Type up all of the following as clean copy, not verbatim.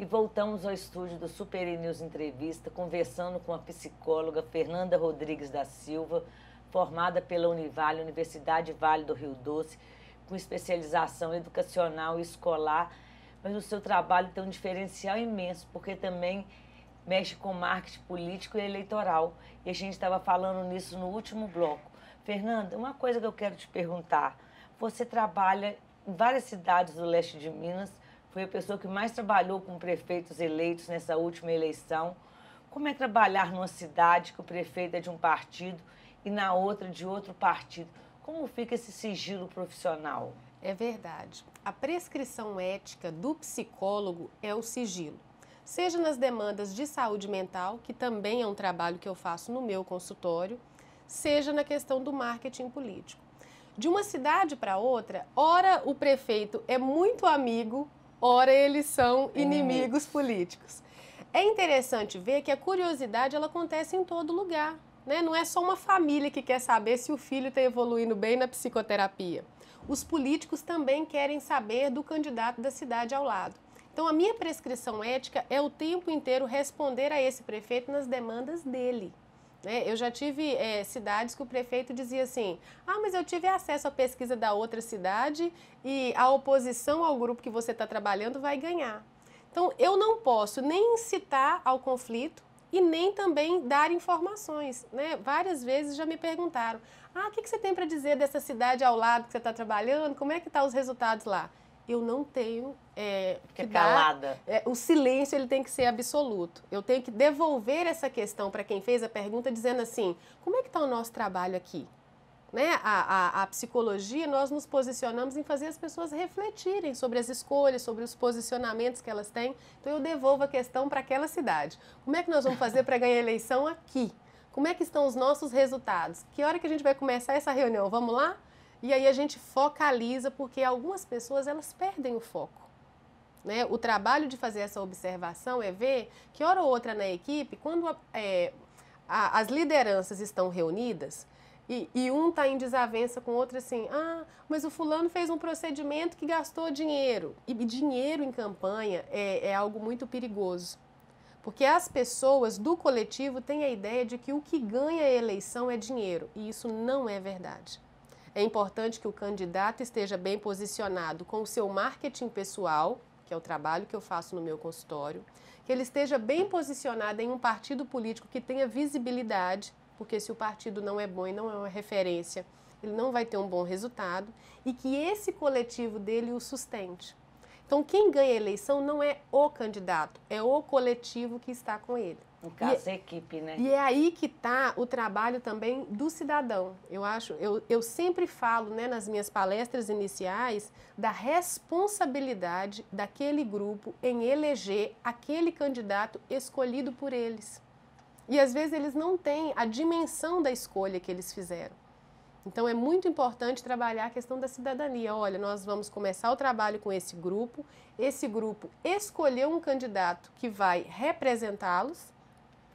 E voltamos ao estúdio do Super News Entrevista, conversando com a psicóloga Fernanda Rodrigues da Silva, formada pela Univale, Universidade Vale do Rio Doce, com especialização educacional e escolar, mas o seu trabalho tem um diferencial imenso, porque também mexe com marketing político e eleitoral. E a gente estava falando nisso no último bloco. Fernanda, uma coisa que eu quero te perguntar. Você trabalha em várias cidades do leste de Minas, foi a pessoa que mais trabalhou com prefeitos eleitos nessa última eleição. Como é trabalhar numa cidade que o prefeito é de um partido e na outra de outro partido? Como fica esse sigilo profissional? É verdade. A prescrição ética do psicólogo é o sigilo. Seja nas demandas de saúde mental, que também é um trabalho que eu faço no meu consultório, seja na questão do marketing político. De uma cidade para outra, ora o prefeito é muito amigo, ora eles são inimigos políticos. É interessante ver que a curiosidade ela acontece em todo lugar, né? Não é só uma família que quer saber se o filho está evoluindo bem na psicoterapia. Os políticos também querem saber do candidato da cidade ao lado. Então, a minha prescrição ética é o tempo inteiro responder a esse prefeito nas demandas dele. Eu já tive cidades que o prefeito dizia assim, mas eu tive acesso à pesquisa da outra cidade e a oposição ao grupo que você está trabalhando vai ganhar. Então, eu não posso nem incitar ao conflito e nem também dar informações, né? Várias vezes já me perguntaram, o que você tem para dizer dessa cidade ao lado que você está trabalhando? Como é que estão os resultados lá? Eu não tenho que calada. O silêncio ele tem que ser absoluto. Eu tenho que devolver essa questão para quem fez a pergunta dizendo assim, como é que está o nosso trabalho aqui? Né? A psicologia, nós nos posicionamos em fazer as pessoas refletirem sobre as escolhas, sobre os posicionamentos que elas têm. Então eu devolvo a questão para aquela cidade. Como é que nós vamos fazer para ganhar a eleição aqui? Como é que estão os nossos resultados? Que hora que a gente vai começar essa reunião? Vamos lá? E aí a gente focaliza, porque algumas pessoas elas perdem o foco. Né? O trabalho de fazer essa observação é ver que hora ou outra na equipe, quando as lideranças estão reunidas e um está em desavença com o outro assim, mas o fulano fez um procedimento que gastou dinheiro. E dinheiro em campanha é algo muito perigoso. Porque as pessoas do coletivo têm a ideia de que o que ganha a eleição é dinheiro. E isso não é verdade. É importante que o candidato esteja bem posicionado com o seu marketing pessoal, que é o trabalho que eu faço no meu consultório, que ele esteja bem posicionado em um partido político que tenha visibilidade, porque se o partido não é bom e não é uma referência, ele não vai ter um bom resultado, e que esse coletivo dele o sustente. Então, quem ganha a eleição não é o candidato, é o coletivo que está com ele. No caso, a equipe, né? E é aí que está o trabalho também do cidadão. Eu sempre falo, né, nas minhas palestras iniciais da responsabilidade daquele grupo em eleger aquele candidato escolhido por eles. E às vezes eles não têm a dimensão da escolha que eles fizeram. Então é muito importante trabalhar a questão da cidadania. Olha, nós vamos começar o trabalho com esse grupo escolheu um candidato que vai representá-los.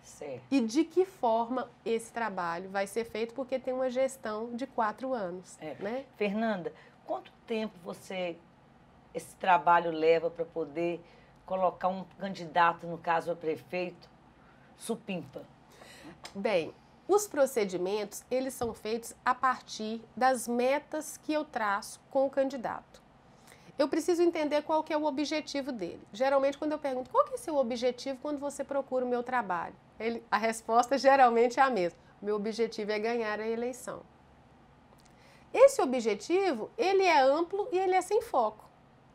Certo. E de que forma esse trabalho vai ser feito, porque tem uma gestão de 4 anos. Né? Fernanda, quanto tempo esse trabalho leva para poder colocar um candidato, no caso a prefeito, supimpa? Bem, os procedimentos, eles são feitos a partir das metas que eu traço com o candidato. Eu preciso entender qual que é o objetivo dele. Geralmente, quando eu pergunto, qual que é o seu objetivo quando você procura o meu trabalho? A resposta geralmente é a mesma. Meu objetivo é ganhar a eleição. Esse objetivo, ele é amplo e ele é sem foco.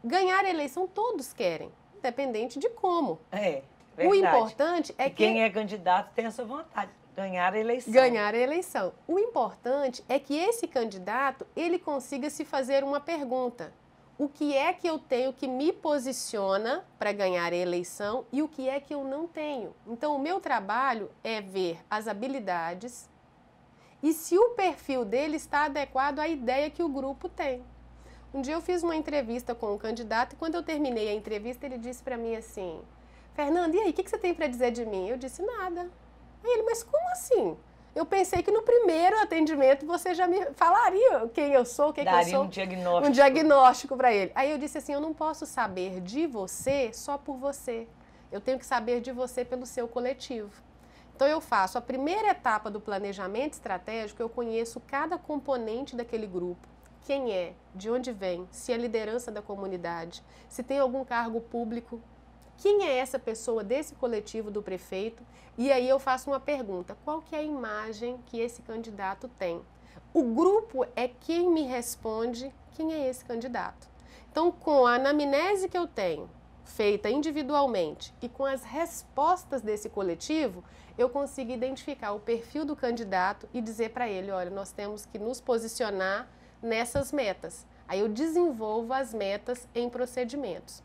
Ganhar a eleição todos querem, independente de como. Verdade. O importante é que... Quem é candidato tem essa vontade, ganhar a eleição. Ganhar a eleição. O importante é que esse candidato, ele consiga se fazer uma pergunta. O que é que eu tenho que me posiciona para ganhar a eleição e o que é que eu não tenho? Então, o meu trabalho é ver as habilidades e se o perfil dele está adequado à ideia que o grupo tem. Um dia eu fiz uma entrevista com um candidato e quando eu terminei a entrevista, ele disse para mim assim, Fernanda, e aí, o que você tem para dizer de mim? Eu disse, nada. Aí ele, mas como assim? Eu pensei que no primeiro atendimento você já me falaria quem eu sou, o que eu sou. Daria um diagnóstico. Um diagnóstico para ele. Aí eu disse assim, eu não posso saber de você só por você. Eu tenho que saber de você pelo seu coletivo. Então, eu faço a primeira etapa do planejamento estratégico, eu conheço cada componente daquele grupo. Quem é, de onde vem, se é liderança da comunidade, se tem algum cargo público, quem é essa pessoa desse coletivo do prefeito? E aí eu faço uma pergunta, qual que é a imagem que esse candidato tem? O grupo é quem me responde quem é esse candidato. Então, com a anamnese que eu tenho, feita individualmente, e com as respostas desse coletivo, eu consigo identificar o perfil do candidato e dizer para ele, olha, nós temos que nos posicionar nessas metas. Aí eu desenvolvo as metas em procedimentos.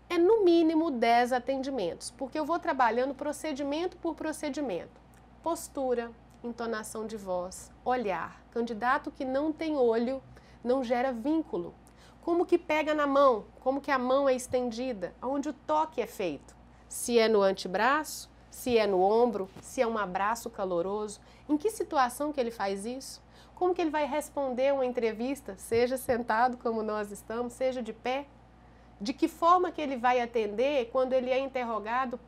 É no mínimo 10 atendimentos, porque eu vou trabalhando procedimento por procedimento. Postura, entonação de voz, olhar. Candidato que não tem olho não gera vínculo. Como que pega na mão? Como que a mão é estendida? Onde o toque é feito? Se é no antebraço, se é no ombro, se é um abraço caloroso. Em que situação que ele faz isso? Como que ele vai responder uma entrevista, seja sentado como nós estamos, seja de pé? De que forma que ele vai atender quando ele é interrogado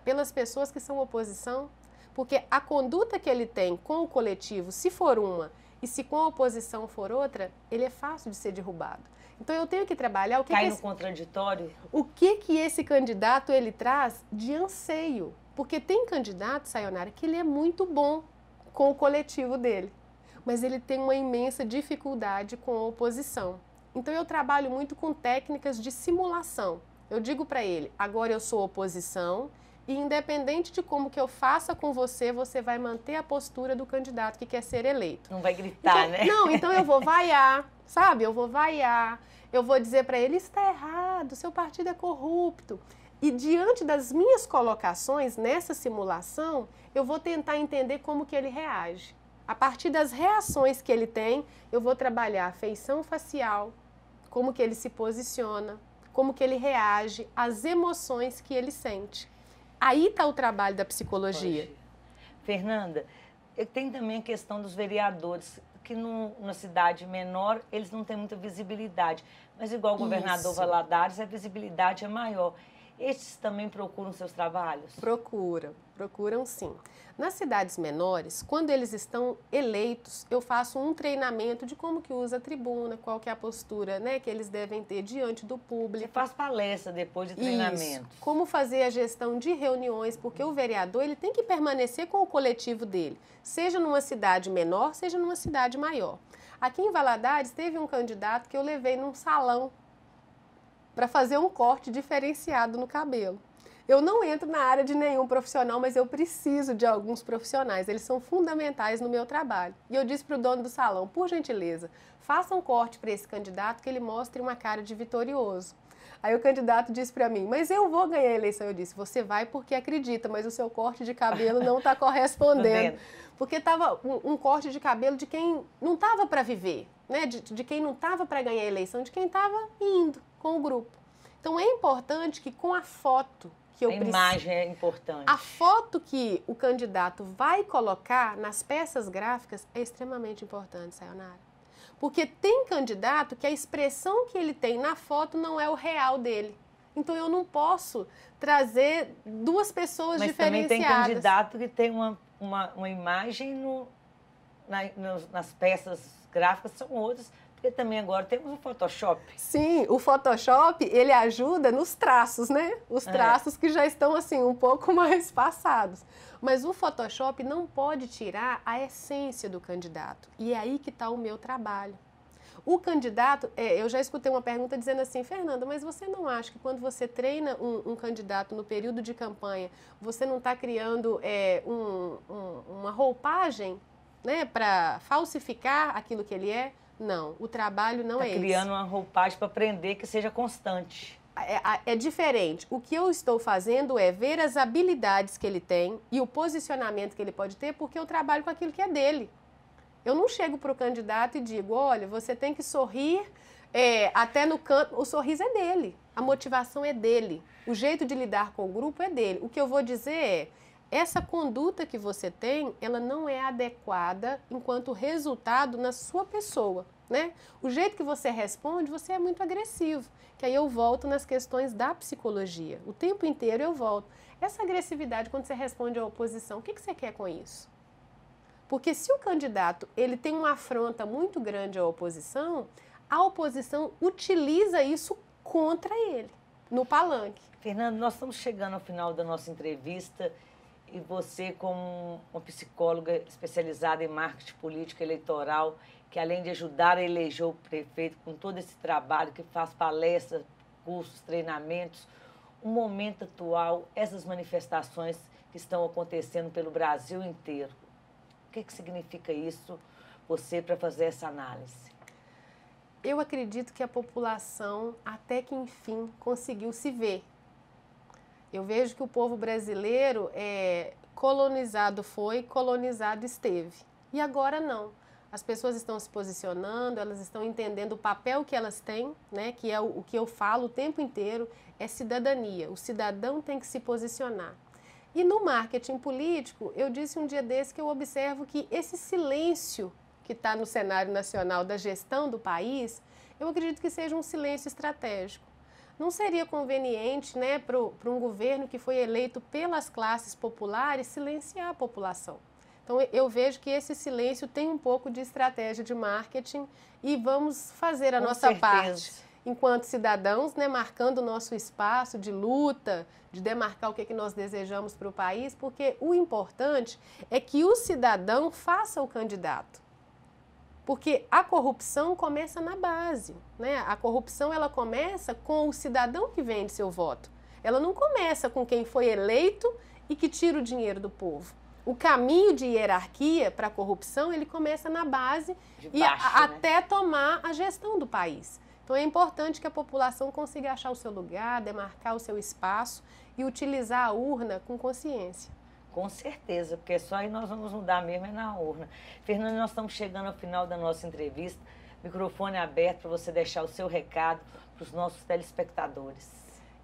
pelas pessoas que são oposição? Porque a conduta que ele tem com o coletivo, se for uma, e se com a oposição for outra, ele é fácil de ser derrubado. Então eu tenho que trabalhar o que Cai no contraditório. O que esse candidato ele traz de anseio? Porque tem candidato, Sayonara, que ele é muito bom com o coletivo dele, mas ele tem uma imensa dificuldade com a oposição. Então eu trabalho muito com técnicas de simulação. Eu digo para ele, agora eu sou oposição e independente de como que eu faça com você, você vai manter a postura do candidato que quer ser eleito. Não vai gritar, então, né? Não, então eu vou vaiar, sabe? Eu vou vaiar, eu vou dizer para ele, isso está errado, seu partido é corrupto. E diante das minhas colocações nessa simulação, eu vou tentar entender como que ele reage. A partir das reações que ele tem, eu vou trabalhar a feição facial, como que ele se posiciona, como que ele reage, as emoções que ele sente. Aí está o trabalho da psicologia. Fernanda, tem também a questão dos vereadores, que numa cidade menor, eles não têm muita visibilidade. Mas igual o governador Valadares, a visibilidade é maior. Estes também procuram seus trabalhos? Procuram sim. Nas cidades menores, quando eles estão eleitos, eu faço um treinamento de como que usa a tribuna, qual que é a postura, né, que eles devem ter diante do público. Você faz palestra depois de treinamento. Isso. Como fazer a gestão de reuniões, porque o vereador ele tem que permanecer com o coletivo dele, seja numa cidade menor, seja numa cidade maior. Aqui em Valadares teve um candidato que eu levei num salão para fazer um corte diferenciado no cabelo. Eu não entro na área de nenhum profissional, mas eu preciso de alguns profissionais, eles são fundamentais no meu trabalho. E eu disse para o dono do salão, por gentileza, faça um corte para esse candidato que ele mostre uma cara de vitorioso. Aí o candidato disse para mim, mas eu vou ganhar a eleição. Eu disse, você vai porque acredita, mas o seu corte de cabelo não está correspondendo. Porque estava um corte de cabelo de quem não estava para viver, né? de quem não estava para ganhar a eleição, de quem estava indo com o grupo. Então é importante que com a foto que eu preciso... A imagem é importante. A foto que o candidato vai colocar nas peças gráficas é extremamente importante, Sayonara. Porque tem candidato que a expressão que ele tem na foto não é o real dele. Então eu não posso trazer duas pessoas diferenciadas. Mas também tem candidato que tem uma imagem nas peças gráficas, são outras. Porque também agora temos o Photoshop. Sim, o Photoshop, ele ajuda nos traços, né? Os traços que já estão, assim, um pouco mais passados. Mas o Photoshop não pode tirar a essência do candidato. E é aí que está o meu trabalho. O candidato, eu já escutei uma pergunta dizendo assim, Fernanda, mas você não acha que quando você treina um candidato no período de campanha, você não está criando uma roupagem, né, para falsificar aquilo que ele é? Não, o trabalho não é esse. Está criando uma roupagem para aprender que seja constante. É diferente. O que eu estou fazendo é ver as habilidades que ele tem e o posicionamento que ele pode ter, porque eu trabalho com aquilo que é dele. Eu não chego para o candidato e digo, olha, você tem que sorrir até no canto. O sorriso é dele, a motivação é dele, o jeito de lidar com o grupo é dele. O que eu vou dizer é, essa conduta que você tem, ela não é adequada enquanto resultado na sua pessoa. né? O jeito que você responde, você é muito agressivo. Que aí eu volto nas questões da psicologia. O tempo inteiro eu volto. Essa agressividade, quando você responde à oposição, o que você quer com isso? Porque se o candidato ele tem uma afronta muito grande à oposição, a oposição utiliza isso contra ele, no palanque. Fernanda, nós estamos chegando ao final da nossa entrevista e você, como uma psicóloga especializada em marketing político eleitoral, que além de ajudar a eleger o prefeito com todo esse trabalho, que faz palestras, cursos, treinamentos, o momento atual, essas manifestações que estão acontecendo pelo Brasil inteiro. O que significa isso, você, para fazer essa análise? Eu acredito que a população, até que enfim, conseguiu se ver. Eu vejo que o povo brasileiro colonizado foi, colonizado esteve. E agora não. As pessoas estão se posicionando, elas estão entendendo o papel que elas têm, né, que é o que eu falo o tempo inteiro, é cidadania. O cidadão tem que se posicionar. E no marketing político, eu disse um dia desse que eu observo que esse silêncio que está no cenário nacional da gestão do país, eu acredito que seja um silêncio estratégico. Não seria conveniente, né, para um governo que foi eleito pelas classes populares silenciar a população. Então, eu vejo que esse silêncio tem um pouco de estratégia de marketing e vamos fazer a nossa parte, enquanto cidadãos, né, marcando o nosso espaço de luta, de demarcar o que nós desejamos para o país, porque o importante é que o cidadão faça o candidato. Porque a corrupção começa na base, né? A corrupção ela começa com o cidadão que vende seu voto. Ela não começa com quem foi eleito e que tira o dinheiro do povo. O caminho de hierarquia para a corrupção, ele começa na base até tomar a gestão do país. Então é importante que a população consiga achar o seu lugar, demarcar o seu espaço e utilizar a urna com consciência. Com certeza, porque só aí nós vamos mudar mesmo é na urna. Fernanda, nós estamos chegando ao final da nossa entrevista. Microfone aberto para você deixar o seu recado para os nossos telespectadores.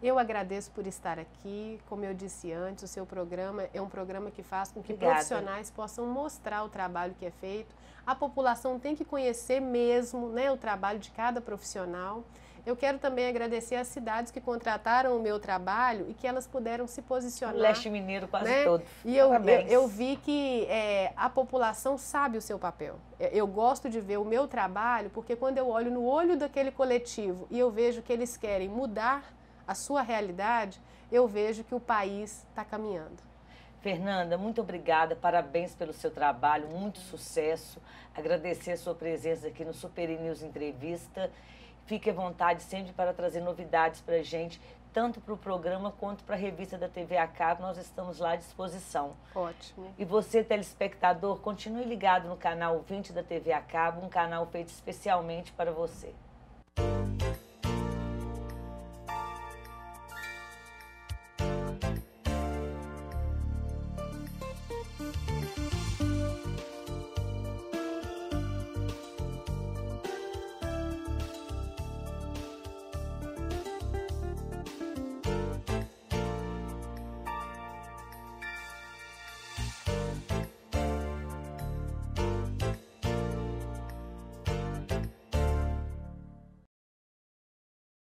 Eu agradeço por estar aqui. Como eu disse antes, o seu programa é um programa que faz com que profissionais possam mostrar o trabalho que é feito. A população tem que conhecer mesmo, né, o trabalho de cada profissional. Eu quero também agradecer às cidades que contrataram o meu trabalho e que elas puderam se posicionar. O Leste Mineiro quase, né, todo. E eu vi que a população sabe o seu papel. Eu gosto de ver o meu trabalho porque quando eu olho no olho daquele coletivo e eu vejo que eles querem mudar a sua realidade, eu vejo que o país está caminhando. Fernanda, muito obrigada, parabéns pelo seu trabalho, muito sucesso. Agradecer a sua presença aqui no Super News Entrevista. Fique à vontade sempre para trazer novidades para a gente, tanto para o programa quanto para a revista da TV a cabo. Nós estamos lá à disposição. Ótimo. E você, telespectador, continue ligado no canal 20 da TV a cabo, um canal feito especialmente para você.